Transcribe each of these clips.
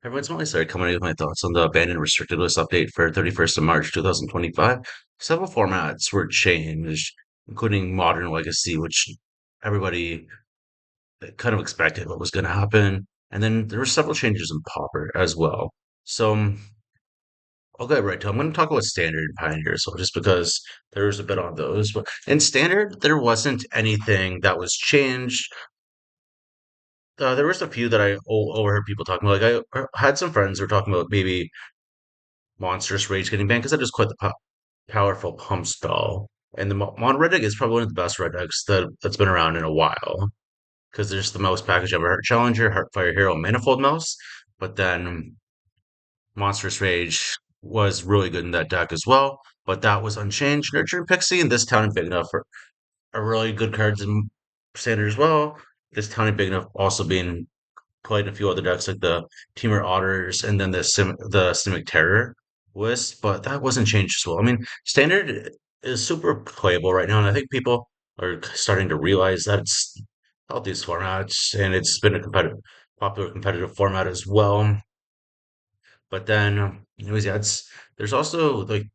Everyone's only started coming in with my thoughts on the abandoned restricted list update for 31st of March 2025. Several formats were changed, including Modern Legacy, which everybody kind of expected what was going to happen. And then there were several changes in Pauper as well. So I'll get right to it. I'm going to talk about Standard and Pioneer as well, just because there was a bit on those. But in Standard, there wasn't anything that was changed. There was a few that I overheard people talking about. Like I had some friends who were talking about maybe Monstrous Rage getting banned because that is quite the powerful pump stall. And the Mon Red Deck is probably one of the best Red Decks that's been around in a while because there's the mouse package ever heard Challenger, Heartfire Hero, Manifold Mouse. But then Monstrous Rage was really good in that deck as well. But that was unchanged. Nurture and Pixie and this town and Big Enough are really good cards in Standard as well. This town and Big Enough also being played in a few other decks like the Teamer Otters and then the Simic Terror list, but that wasn't changed as well. I mean, Standard is super playable right now, and I think people are starting to realize that it's all these formats, and it's been a popular competitive format as well. But then, anyways, yeah, there's also like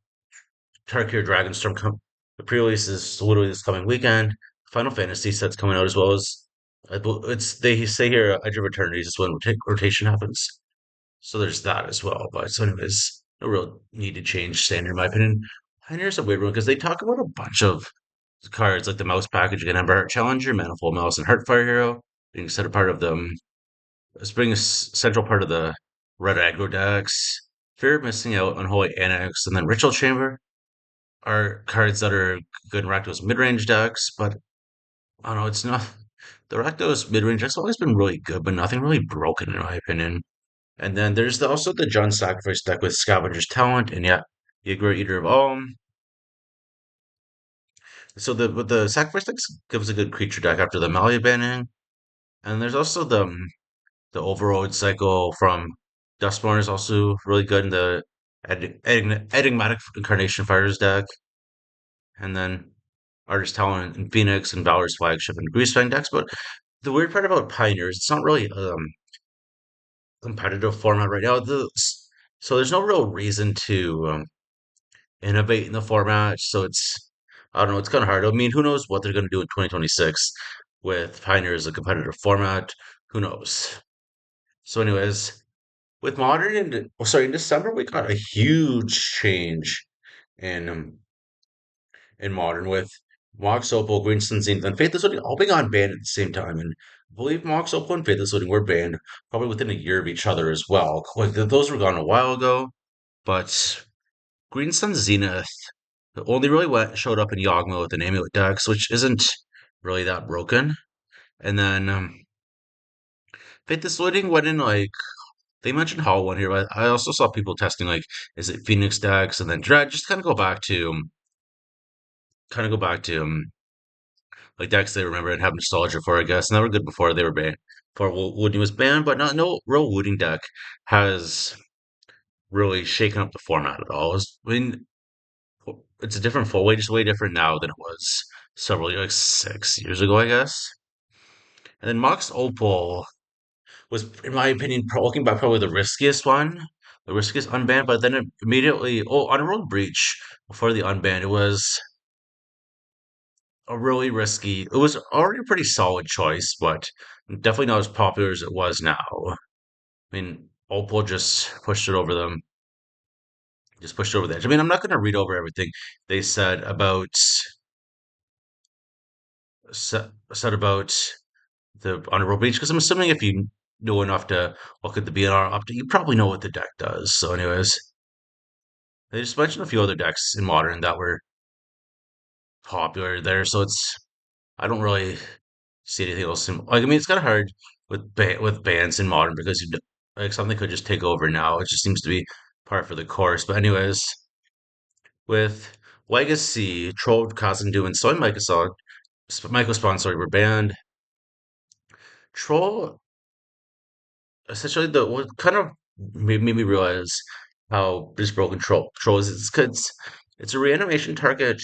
Tarkir Dragonstorm. The pre-release is literally this coming weekend. Final Fantasy set's coming out as well as it's they say here Edge of Eternities is when rotation happens. So there's that as well. But so anyways, no real need to change Standard in my opinion. Pioneer's a weird one because they talk about a bunch of cards like the mouse package again, Ember Challenger, Manifold Mouse, and Heartfire Hero being set a part of them. It's being a central part of the red aggro decks. Fear of missing out, Unholy Annex, and then Ritual Chamber are cards that are good in Rakdos mid-range decks, but I don't know, it's not the Rakdos mid-range deck's always been really good, but nothing really broken in my opinion. And then there's also the John Sacrifice deck with Scavenger's Talent, and yeah, Ygritte Eater of All. So the Sacrifice deck gives a good creature deck after the Malia banning, and there's also the Overload cycle from Dustborn is also really good in the Enigmatic Incarnation Fighters deck, and then Artist Talent and Phoenix and Valor's Flagship and Greasefang decks. But the weird part about Pioneers, it's not really competitive format right now. So there's no real reason to innovate in the format. So I don't know, it's kind of hard. I mean, who knows what they're going to do in 2026 with Pioneer as a competitive format? Who knows? So, anyways, with Modern, in December, we got a huge change in um, in Modern with Mox Opal, Green Sun Zenith, and Faithless Looting all being on banned at the same time. And I believe Mox Opal and Faithless Looting were banned probably within a year of each other as well. Like those were gone a while ago, but Green Sun Zenith only really showed up in Yawgmoth with an Amulet Dex, which isn't really that broken. And then Faithless Looting went in like they mentioned Hollow One here, but I also saw people testing like is it Phoenix Dex and then Dread, just kind of go back to like decks they remember and have nostalgia for, I guess. And they were good before they were banned, before Wooding was banned, but not no real Wooding deck has really shaken up the format at all. I mean, it's a different full way, just way different now than it was several like 6 years ago, I guess. And then Mox Opal was, in my opinion, looking back, probably the riskiest one, the riskiest unbanned. But then it immediately, Underworld Breach before the unbanned, it was a really risky. It was already a pretty solid choice, but definitely not as popular as it was now. I mean, Opal just pushed it over the edge. I mean, I'm not going to read over everything they said about the Underworld Breach because I'm assuming if you know enough to look at the BNR update, you probably know what the deck does. So, anyways, they just mentioned a few other decks in Modern that were popular there. So I don't really see anything else. Like, I mean, it's kind of hard with bands in Modern because like something could just take over now. It just seems to be part for the course. But anyways, with Legacy, Troll, Kazandu, and Soy mycospawn, sorry, were banned. Troll essentially the what kind of made me realize how this broken troll is. It's 'cause it's a reanimation target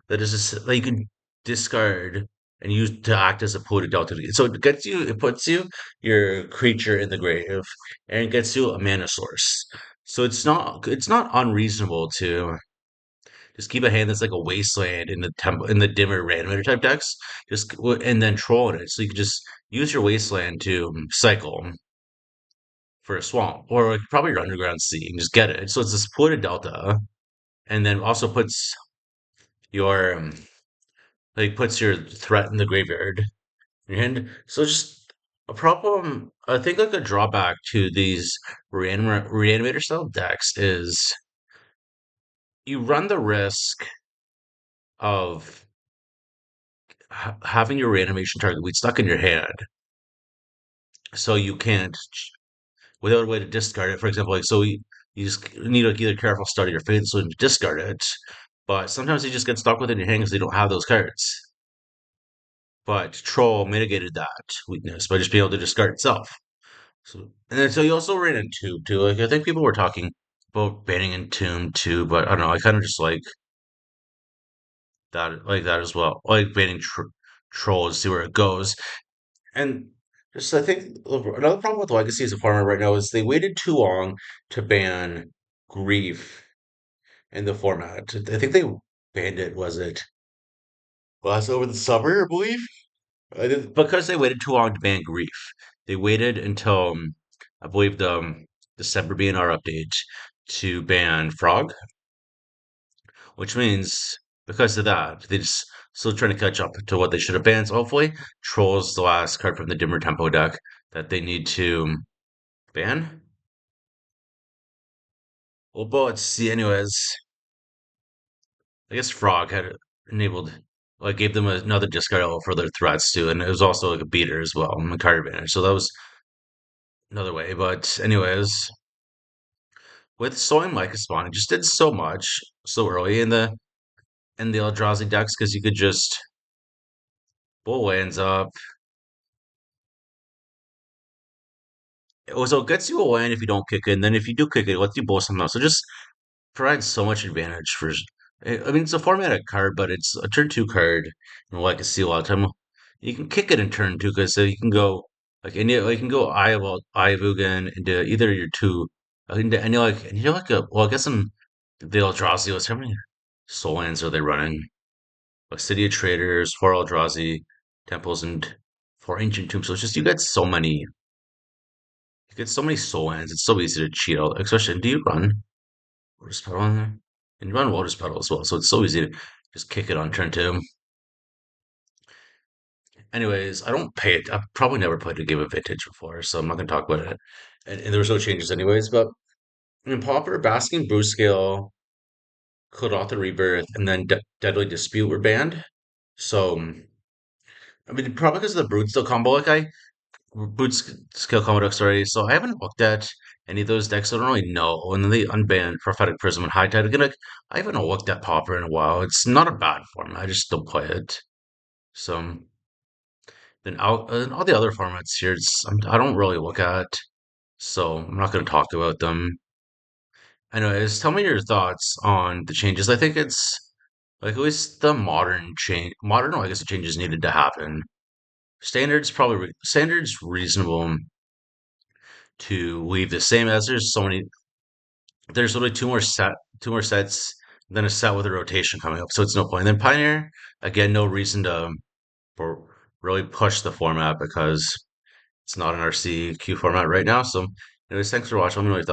that is just that you can discard and used to act as a polluted delta. So it puts you your creature in the grave, and it gets you a mana source. So it's not unreasonable to just keep a hand that's like a wasteland in the temple in the dimmer randomizer type decks, and then troll in it. So you can just use your wasteland to cycle for a swamp, or like probably your underground sea, and just get it. So it's this polluted delta, and then also your puts your threat in the graveyard. And so just a problem, I think like a drawback to these reanimator style decks is you run the risk of having your reanimation target be stuck in your hand, so you can't without a way to discard it. For example, like you just need to either careful start your fate so you discard it, but sometimes you just get stuck within your hand because you don't have those cards. But Troll mitigated that weakness by just being able to discard itself. So and then so you also ran Entomb too. Like I think people were talking about banning Entomb too, but I don't know. I kind of just like that as well. I like banning Troll to see where it goes. And just I think another problem with Legacy as a format right now is they waited too long to ban Grief in the format. I think they banned it. Was it last over the summer? I believe. Because they waited too long to ban Grief. They waited until I believe the December BNR update to ban Frog, which means because of that, they just still trying to catch up to what they should have banned. So hopefully, Troll's the last card from the Dimmer Tempo deck that they need to ban. Well, but let's see. Anyways, I guess Frog had enabled, like, gave them another discard level for their threats too, and it was also like a beater as well, and card advantage. So that was another way. But anyways, with Soy and mycospawn, it just did so much so early in the Eldrazi decks because you could just bull lands up. So it gets you a land if you don't kick it, and then if you do kick it, it lets you bowl something else. So just provides so much advantage for. I mean, it's a formatted card, but it's a turn two card, and like I see a lot of time, you can kick it in turn two because you can go you can go Eye of Ugin into either your two, and you're like a well, I guess in the Eldrazi, how many soul lands are they running? Like City of Traders, four Eldrazi temples, and four ancient tombs. So it's just you get so many soul lands. It's so easy to cheat out, especially. Do you run Lotus Petal on there? And you run Lotus Petal as well, so it's so easy to just kick it on turn two. Anyways, I don't pay it. I've probably never played a game of Vintage before, so I'm not going to talk about it. And there was no changes anyways. But in Pauper, Basking, Bruce Scale, Clodoth Rebirth, and then Deadly Dispute were banned. So, I mean, probably because of the Brood still combo. Like I Boots skill combo decks already, so I haven't looked at any of those decks. So I don't really know. And then they unbanned Prophetic Prism and High Tide. Again, like, I haven't looked at Pauper in a while. It's not a bad form. I just don't play it. So then all the other formats here, I don't really look at. So I'm not going to talk about them. Anyways, tell me your thoughts on the changes. I think it's like at least the modern legacy changes needed to happen. Standards reasonable to leave the same as there's literally two more sets then a set with a rotation coming up, so it's no point. And then Pioneer, again, no reason to for really push the format because it's not an RCQ format right now. So anyways, thanks for watching. Let me know your thoughts.